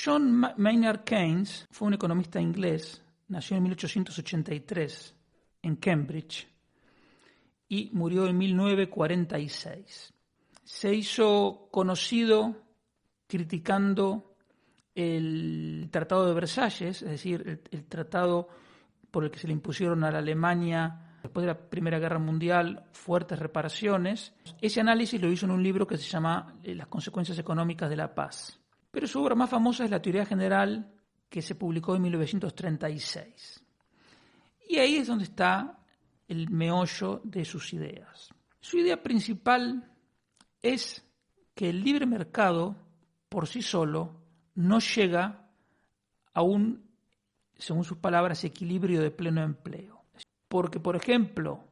John Maynard Keynes fue un economista inglés, nació en 1883 en Cambridge y murió en 1946. Se hizo conocido criticando el Tratado de Versalles, es decir, el tratado por el que se le impusieron a la Alemania después de la Primera Guerra Mundial fuertes reparaciones. Ese análisis lo hizo en un libro que se llama Las consecuencias económicas de la paz. Pero su obra más famosa es la Teoría General, que se publicó en 1936. Y ahí es donde está el meollo de sus ideas. Su idea principal es que el libre mercado por sí solo no llega a un, según sus palabras, equilibrio de pleno empleo. Porque, por ejemplo,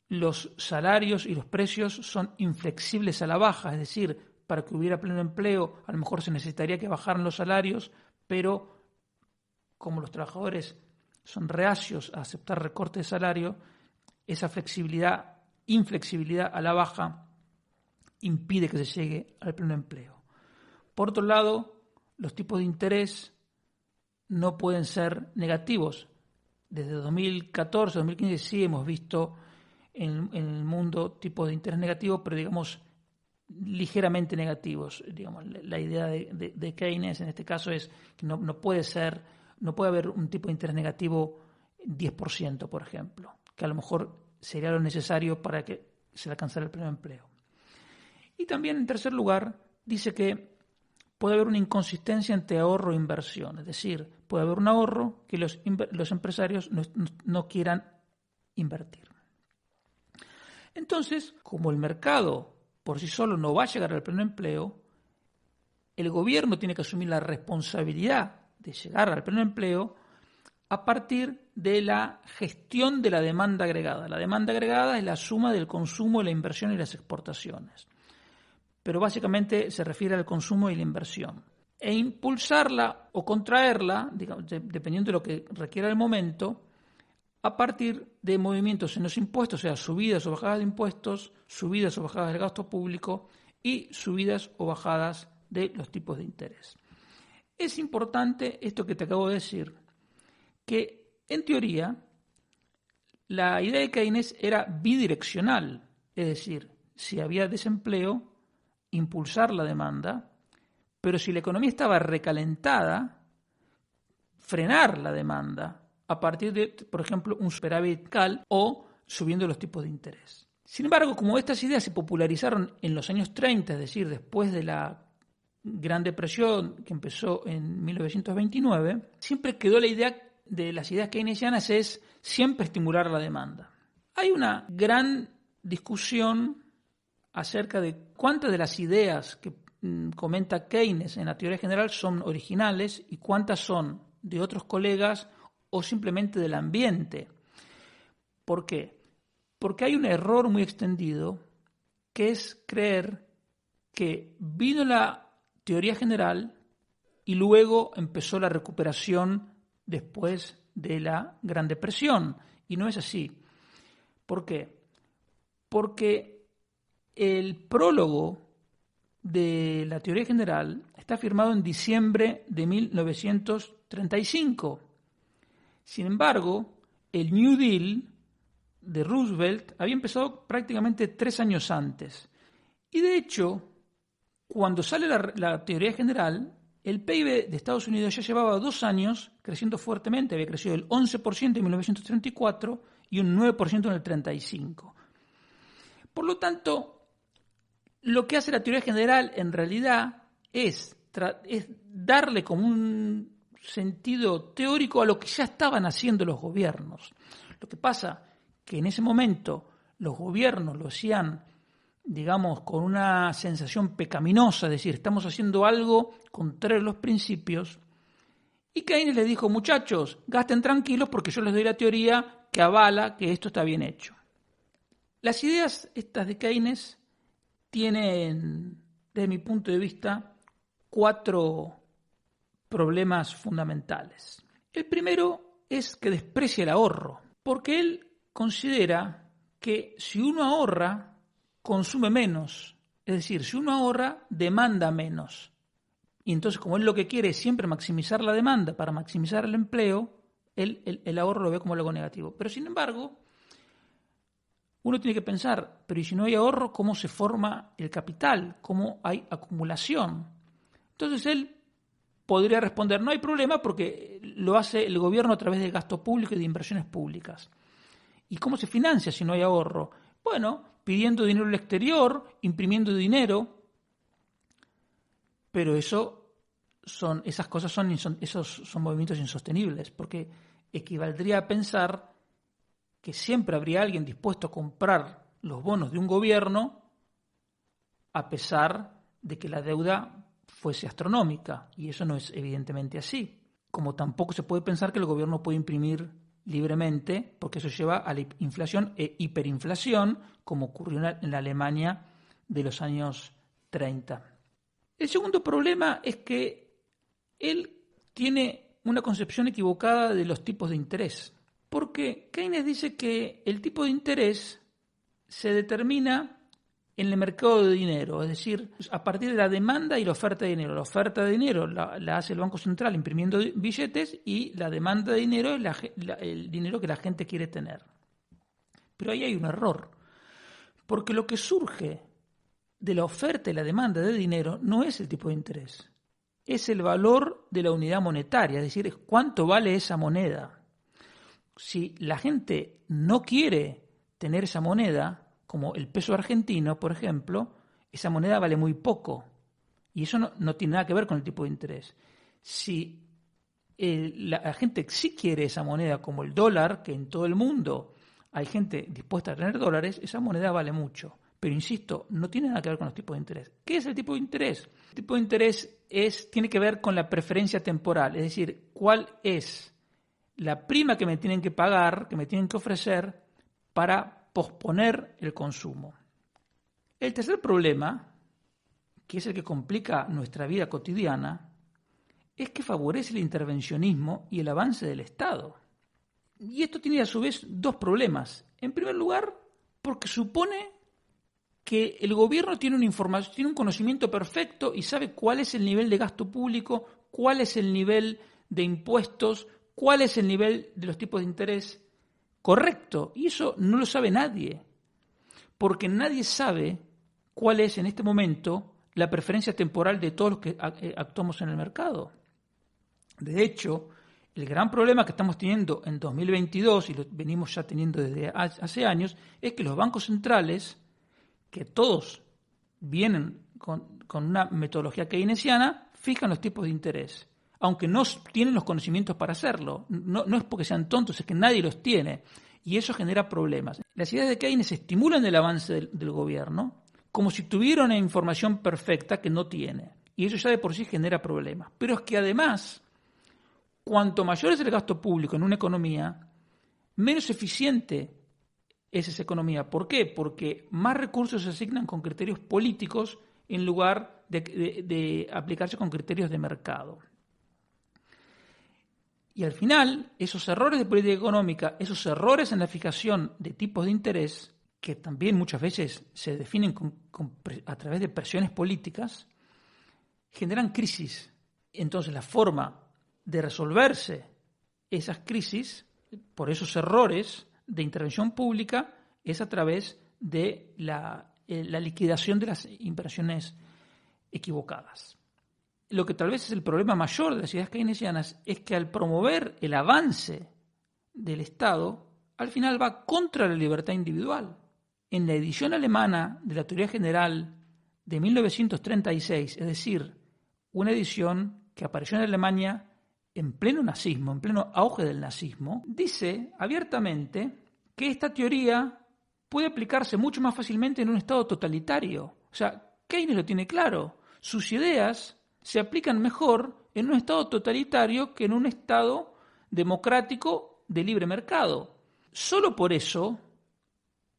los salarios y los precios son inflexibles a la baja, es decir, para que hubiera pleno empleo a lo mejor se necesitaría que bajaran los salarios, pero como los trabajadores son reacios a aceptar recortes de salario, esa inflexibilidad a la baja impide que se llegue al pleno empleo. Por otro lado, los tipos de interés no pueden ser negativos. Desde 2014, 2015 sí hemos visto en el mundo tipos de interés negativos, pero digamos ligeramente negativos. Digamos, la idea de Keynes en este caso es que no puede haber un tipo de interés negativo 10%, por ejemplo, que a lo mejor sería lo necesario para que se alcanzara el pleno empleo. Y también, en tercer lugar, dice que puede haber una inconsistencia entre ahorro e inversión, es decir, puede haber un ahorro que los empresarios no quieran invertir. Entonces, como el mercado por sí solo no va a llegar al pleno empleo, el gobierno tiene que asumir la responsabilidad de llegar al pleno empleo a partir de la gestión de la demanda agregada. La demanda agregada es la suma del consumo, la inversión y las exportaciones. Pero básicamente se refiere al consumo y la inversión. E impulsarla o contraerla, digamos, dependiendo de lo que requiera el momento, a partir de movimientos en los impuestos, o sea, subidas o bajadas de impuestos, subidas o bajadas del gasto público y subidas o bajadas de los tipos de interés. Es importante esto que te acabo de decir, que en teoría la idea de Keynes era bidireccional, es decir, si había desempleo, impulsar la demanda, pero si la economía estaba recalentada, frenar la demanda a partir de, por ejemplo, un superávit fiscal o subiendo los tipos de interés. Sin embargo, como estas ideas se popularizaron en los años 30, es decir, después de la Gran Depresión que empezó en 1929, siempre quedó la idea de las ideas keynesianas es siempre estimular la demanda. Hay una gran discusión acerca de cuántas de las ideas que comenta Keynes en la teoría general son originales y cuántas son de otros colegas o simplemente del ambiente. ¿Por qué? Porque hay un error muy extendido que es creer que vino la teoría general y luego empezó la recuperación después de la Gran Depresión. Y no es así. ¿Por qué? Porque el prólogo de la teoría general está firmado en diciembre de 1935. Sin embargo, el New Deal de Roosevelt había empezado prácticamente 3 años antes. Y de hecho, cuando sale la teoría general, el PIB de Estados Unidos ya llevaba 2 años creciendo fuertemente. Había crecido el 11% en 1934 y un 9% en el 35. Por lo tanto, lo que hace la teoría general en realidad es darle como un sentido teórico a lo que ya estaban haciendo los gobiernos. Lo que pasa que en ese momento los gobiernos lo hacían, digamos, con una sensación pecaminosa, es decir, estamos haciendo algo contrario a los principios, y Keynes les dijo, muchachos, gasten tranquilos porque yo les doy la teoría que avala que esto está bien hecho. Las ideas estas de Keynes tienen, desde mi punto de vista, 4 problemas fundamentales. El primero es que desprecia el ahorro, porque él considera que si uno ahorra, consume menos. Es decir, si uno ahorra, demanda menos. Y entonces, como él lo que quiere es siempre maximizar la demanda para maximizar el empleo, el ahorro lo ve como algo negativo. Pero sin embargo, uno tiene que pensar, pero ¿y si no hay ahorro, cómo se forma el capital? ¿Cómo hay acumulación? Entonces él podría responder, no hay problema porque lo hace el gobierno a través del gasto público y de inversiones públicas. ¿Y cómo se financia si no hay ahorro? Bueno, pidiendo dinero al exterior, imprimiendo dinero, pero esos son movimientos insostenibles, porque equivaldría a pensar que siempre habría alguien dispuesto a comprar los bonos de un gobierno a pesar de que la deuda fuese astronómica, y eso no es evidentemente así. Como tampoco se puede pensar que el gobierno puede imprimir libremente, porque eso lleva a la inflación e hiperinflación, como ocurrió en la Alemania de los años 30. El segundo problema es que él tiene una concepción equivocada de los tipos de interés, porque Keynes dice que el tipo de interés se determina en el mercado de dinero, es decir, a partir de la demanda y la oferta de dinero. La oferta de dinero la hace el Banco Central imprimiendo billetes y la demanda de dinero es el dinero que la gente quiere tener. Pero ahí hay un error, porque lo que surge de la oferta y la demanda de dinero no es el tipo de interés, es el valor de la unidad monetaria, es decir, cuánto vale esa moneda. Si la gente no quiere tener esa moneda, como el peso argentino, por ejemplo, esa moneda vale muy poco. Y eso no tiene nada que ver con el tipo de interés. Si la gente sí quiere esa moneda, como el dólar, que en todo el mundo hay gente dispuesta a tener dólares, esa moneda vale mucho. Pero insisto, no tiene nada que ver con los tipos de interés. ¿Qué es el tipo de interés? El tipo de interés tiene que ver con la preferencia temporal, es decir, cuál es la prima que me tienen que pagar, que me tienen que ofrecer para posponer el consumo. El tercer problema, que es el que complica nuestra vida cotidiana, es que favorece el intervencionismo y el avance del Estado. Y esto tiene a su vez dos problemas. En primer lugar, porque supone que el gobierno tiene una información, tiene un conocimiento perfecto y sabe cuál es el nivel de gasto público, cuál es el nivel de impuestos, cuál es el nivel de los tipos de interés correcto. Y eso no lo sabe nadie, porque nadie sabe cuál es en este momento la preferencia temporal de todos los que actuamos en el mercado. De hecho, el gran problema que estamos teniendo en 2022, y lo venimos ya teniendo desde hace años, es que los bancos centrales, que todos vienen con una metodología keynesiana, fijan los tipos de interés, aunque no tienen los conocimientos para hacerlo. No es porque sean tontos, es que nadie los tiene, y eso genera problemas. Las ideas de Keynes estimulan el avance del gobierno como si tuviera una información perfecta que no tiene, y eso ya de por sí genera problemas. Pero es que además, cuanto mayor es el gasto público en una economía, menos eficiente es esa economía. ¿Por qué? Porque más recursos se asignan con criterios políticos en lugar de aplicarse con criterios de mercado. Y al final, esos errores de política económica, esos errores en la fijación de tipos de interés, que también muchas veces se definen a través de presiones políticas, generan crisis. Entonces, la forma de resolverse esas crisis, por esos errores de intervención pública, es a través de la liquidación de las inversiones equivocadas. Lo que tal vez es el problema mayor de las ideas keynesianas es que al promover el avance del Estado, al final va contra la libertad individual. En la edición alemana de la Teoría General de 1936, es decir, una edición que apareció en Alemania en pleno nazismo, en pleno auge del nazismo, dice abiertamente que esta teoría puede aplicarse mucho más fácilmente en un Estado totalitario. O sea, Keynes lo tiene claro. Sus ideas se aplican mejor en un Estado totalitario que en un Estado democrático de libre mercado. Solo por eso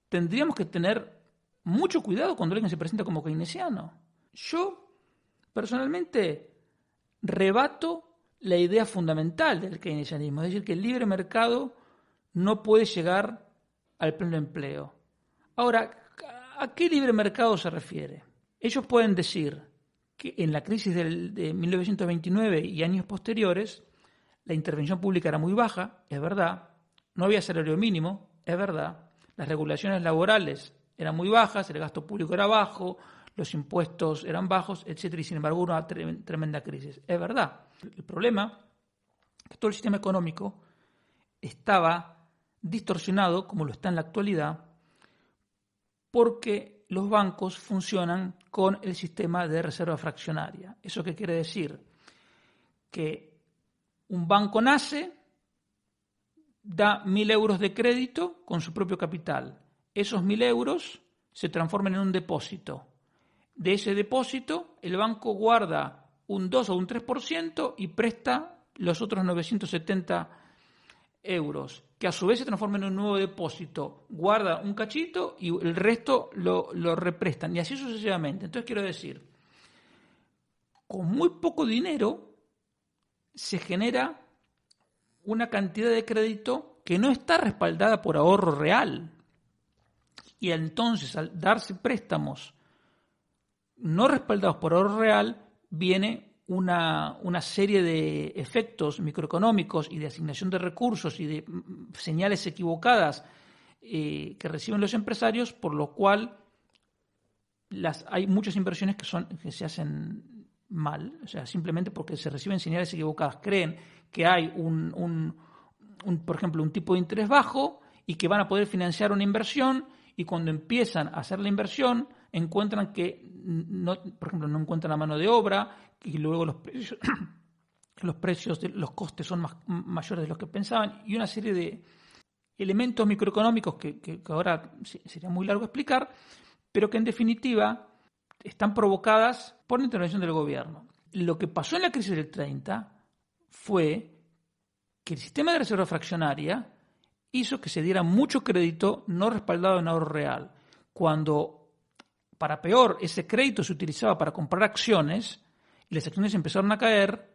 tendríamos que tener mucho cuidado cuando alguien se presenta como keynesiano. Yo, personalmente, rebato la idea fundamental del keynesianismo, es decir, que el libre mercado no puede llegar al pleno empleo. Ahora, ¿a qué libre mercado se refiere? Ellos pueden decir, que en la crisis de 1929 y años posteriores, la intervención pública era muy baja, es verdad, no había salario mínimo, es verdad, las regulaciones laborales eran muy bajas, el gasto público era bajo, los impuestos eran bajos, etcétera, y sin embargo una tremenda crisis. Es verdad. El problema es que todo el sistema económico estaba distorsionado, como lo está en la actualidad, porque los bancos funcionan con el sistema de reserva fraccionaria. ¿Eso qué quiere decir? Que un banco nace, da 1.000 euros de crédito con su propio capital. Esos 1.000 euros se transforman en un depósito. De ese depósito, el banco guarda un 2 o un 3% y presta los otros 970 euros, que a su vez se transforman en un nuevo depósito. Guarda un cachito y el resto lo represtan, y así sucesivamente. Entonces, quiero decir, con muy poco dinero se genera una cantidad de crédito que no está respaldada por ahorro real. Y entonces, al darse préstamos no respaldados por ahorro real, viene una serie de efectos microeconómicos y de asignación de recursos y de señales equivocadas que reciben los empresarios, por lo cual hay muchas inversiones que se hacen mal, o sea, simplemente porque se reciben señales equivocadas. Creen que hay por ejemplo, un tipo de interés bajo y que van a poder financiar una inversión, y cuando empiezan a hacer la inversión encuentran que por ejemplo, no encuentran la mano de obra, y luego los costes son mayores de los que pensaban, y una serie de elementos microeconómicos que ahora sería muy largo explicar, pero que en definitiva están provocadas por la intervención del gobierno. Lo que pasó en la crisis del 30 fue que el sistema de reserva fraccionaria hizo que se diera mucho crédito no respaldado en ahorro real. Cuando, para peor, ese crédito se utilizaba para comprar acciones y las acciones empezaron a caer,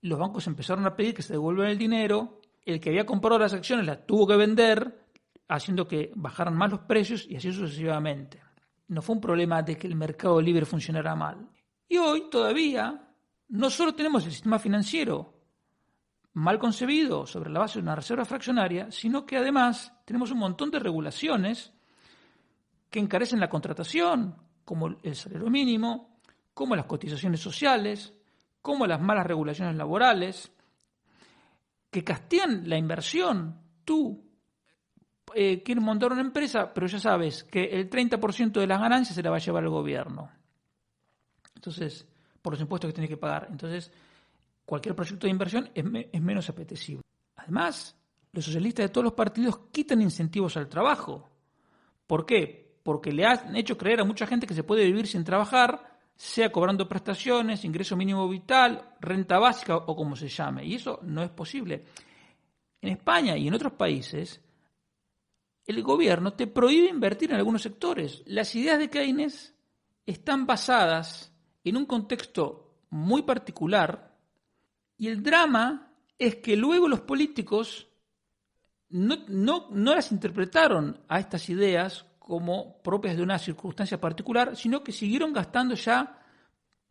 los bancos empezaron a pedir que se devuelvan el dinero, el que había comprado las acciones las tuvo que vender, haciendo que bajaran más los precios, y así sucesivamente. No fue un problema de que el mercado libre funcionara mal. Y hoy todavía no solo tenemos el sistema financiero mal concebido sobre la base de una reserva fraccionaria, sino que además tenemos un montón de regulaciones que encarecen la contratación, como el salario mínimo, como las cotizaciones sociales, como las malas regulaciones laborales, que castigan la inversión. Tú quieres montar una empresa, pero ya sabes que el 30% de las ganancias se la va a llevar el gobierno. Entonces, por los impuestos que tienes que pagar. Entonces, cualquier proyecto de inversión es menos apetecible. Además, los socialistas de todos los partidos quitan incentivos al trabajo. ¿Por qué? Porque le han hecho creer a mucha gente que se puede vivir sin trabajar, sea cobrando prestaciones, ingreso mínimo vital, renta básica o como se llame. Y eso no es posible. En España y en otros países, el gobierno te prohíbe invertir en algunos sectores. Las ideas de Keynes están basadas en un contexto muy particular, y el drama es que luego los políticos no las interpretaron a estas ideas como propias de una circunstancia particular, sino que siguieron gastando ya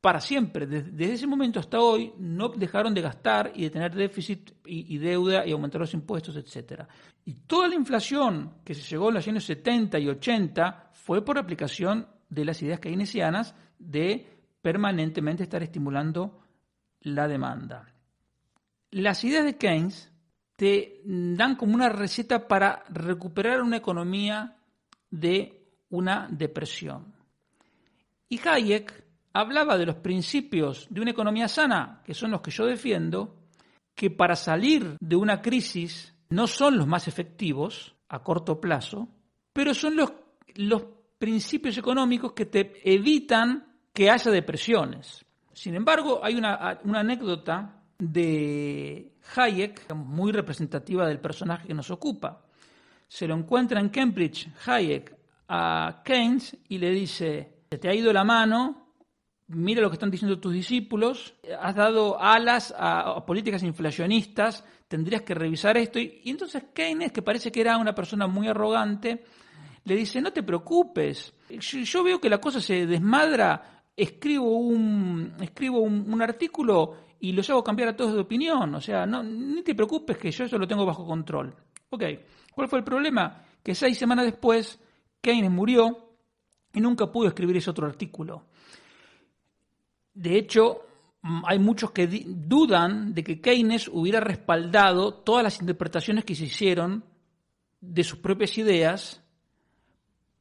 para siempre. Desde ese momento hasta hoy no dejaron de gastar y de tener déficit y deuda y aumentar los impuestos, etc. Y toda la inflación que se llegó en los años 70 y 80 fue por aplicación de las ideas keynesianas de permanentemente estar estimulando la demanda. Las ideas de Keynes te dan como una receta para recuperar una economía de una depresión. Y Hayek hablaba de los principios de una economía sana, que son los que yo defiendo, que para salir de una crisis no son los más efectivos a corto plazo, pero son los principios económicos que te evitan que haya depresiones. Sin embargo, hay una anécdota de Hayek muy representativa del personaje que nos ocupa. Se lo encuentra en Cambridge Hayek a Keynes y le dice: se te ha ido la mano, mira lo que están diciendo tus discípulos, has dado alas a políticas inflacionistas, tendrías que revisar esto. Y entonces Keynes, que parece que era una persona muy arrogante, le dice: no te preocupes, yo veo que la cosa se desmadra escribo un artículo y los hago cambiar a todos de opinión. O sea, no, ni te preocupes que yo eso lo tengo bajo control. Ok, ¿cuál fue el problema? Que 6 semanas después Keynes murió y nunca pudo escribir ese otro artículo. De hecho, hay muchos que dudan de que Keynes hubiera respaldado todas las interpretaciones que se hicieron de sus propias ideas,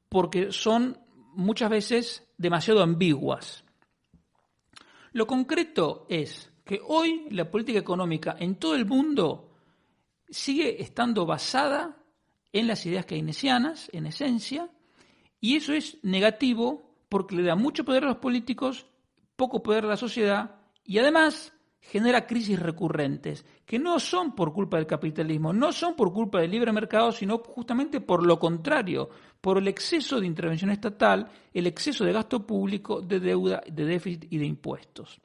porque son muchas veces demasiado ambiguas. Lo concreto es que hoy la política económica en todo el mundo sigue estando basada en las ideas keynesianas, en esencia, y eso es negativo porque le da mucho poder a los políticos, poco poder a la sociedad y además genera crisis recurrentes que no son por culpa del capitalismo, no son por culpa del libre mercado, sino justamente por lo contrario, por el exceso de intervención estatal, el exceso de gasto público, de deuda, de déficit y de impuestos.